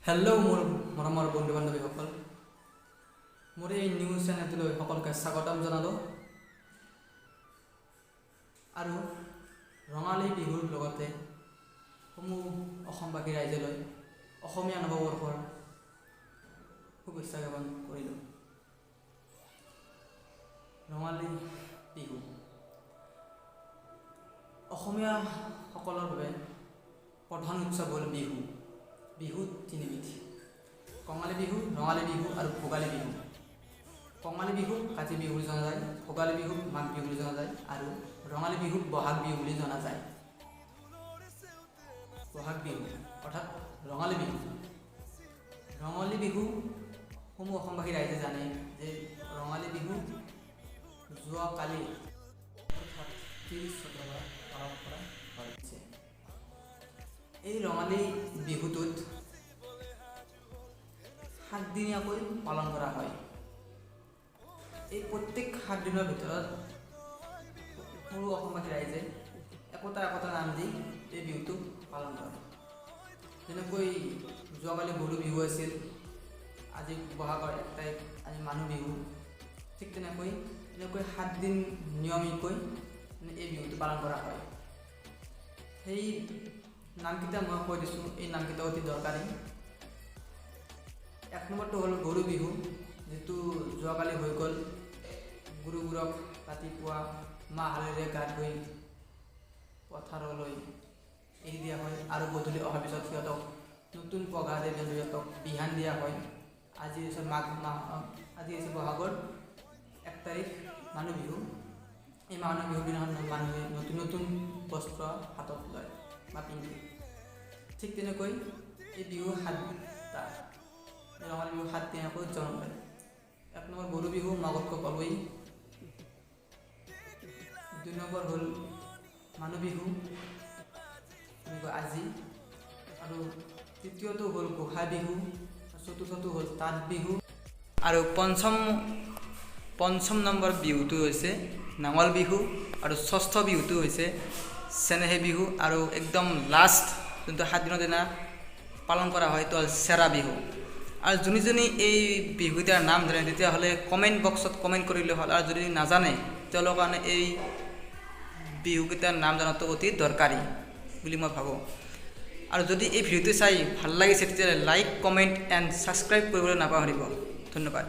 Hello' মোৰ মৰমৰ বন্ধু বান্ধৱীসকল, মোৰ এই নিউজ চেনেলটোলৈ সকলোকে স্বাগতম জনালোঁ। আৰু ৰঙালী বিহুৰ লগতে সমূহ অসমবাসী ৰাইজলৈ অসমীয়া নৱবৰ্ষৰ শুভেচ্ছা জ্ঞাপন কৰিলোঁ। ৰঙালী বিহু অসমীয়াসকলৰ বাবে প্ৰধান উৎসৱ হ'ল বিহু। বিহু তিনিবিধ: কঙালী বিহু, ৰঙালী বিহু আৰু ভোগালী বিহু। কঙালী বিহুক কাতি বিহু বুলি জনা যায়, ভোগালী বিহুক মাঘ বিহু বুলি জনা যায় আৰু ৰঙালী বিহুক বহাগ বিহু বুলি জনা যায়। বহাগ বিহু অৰ্থাৎ ৰঙালী বিহু। ৰঙালী বিহুসমূহ অসমবাসী ৰাইজে জানে যে ৰঙালী বিহু যোৱাকালি 30 চৈত্ৰৰ পৰা পালন কৰা হৈছে। এই ৰঙালী বিহুটোত 7 দিনীয়াকৈ পালন কৰা হয়। এই প্ৰত্যেক 7 দিনৰ ভিতৰত সৰু অসমবাসী ৰাইজে একোটা নাম দি এই বিহুটোক পালন কৰে। যেনেকৈ যোৱাকালি গৰু বিহু আছিল, আজি বহাগৰ 1 তাৰিখ, আজি মানুহ বিহু। ঠিক তেনেকৈ 7 দিন নিয়মীয়াকৈ এই বিহুটো পালন কৰা হয়। সেই নামকেইটা মই কৈ দিছোঁ, এই নামকেইটা অতি দৰকাৰী। 1 নম্বৰটো হ'ল গৰু বিহু, যিটো যোৱাকালি হৈ গ'ল। গৰুবোৰক ৰাতিপুৱা মাহ হালধিৰে গা ধুই পথাৰলৈ এৰি দিয়া হয় আৰু গধূলি অহাৰ পিছত সিহঁতক নতুন পঘাৰে সিহঁতক বিহান দিয়া হয়। আজি হৈছে আজি হৈছে বহাগৰ 1 তাৰিখ, মানুহ বিহু। এই মানুহ বিহুৰ দিনাখন মানুহে নতুন বস্ত্ৰ হাতত লয় বা পিন্ধে। ঠিক তেনেকৈ এই বিহু 7টা, ৰঙালী বিহু 7 দিনীয়াকৈ উদযাপন কৰে। 1 নম্বৰ গৰু বিহু, মই আগতকৈ ক'লোৱেই। 2 নম্বৰ হ'ল মানুহ বিহু, আজি। আৰু তৃতীয়টো হ'ল গোঁসাই বিহু, চতুৰ্থটো হ'ল তাঁত বিহু আৰু পঞ্চম নম্বৰ বিহুটো হৈছে নাঙল বিহু আৰু ষষ্ঠ বিহুটো হৈছে চেনেহী বিহু আৰু একদম লাষ্ট যোনটো 7 দিনৰ দিনা পালন কৰা হয় সেইটো হ'ল চেৰা বিহু। আৰু যোনী এই বিহুকেইটাৰ নাম জানে তেতিয়াহ'লে কমেণ্ট বক্সত কমেণ্ট কৰিলে হ'ল। আৰু যদি নাজানে তেওঁলোকৰ কাৰণে এই বিহুকেইটাৰ নাম জনাটো অতি দৰকাৰী বুলি মই ভাবোঁ। আৰু যদি এই ভিডিঅ'টো চাই ভাল লাগিছে তেতিয়াহ'লে লাইক, কমেণ্ট এণ্ড ছাবস্ক্ৰাইব কৰিবলৈ নাপাহৰিব। ধন্যবাদ।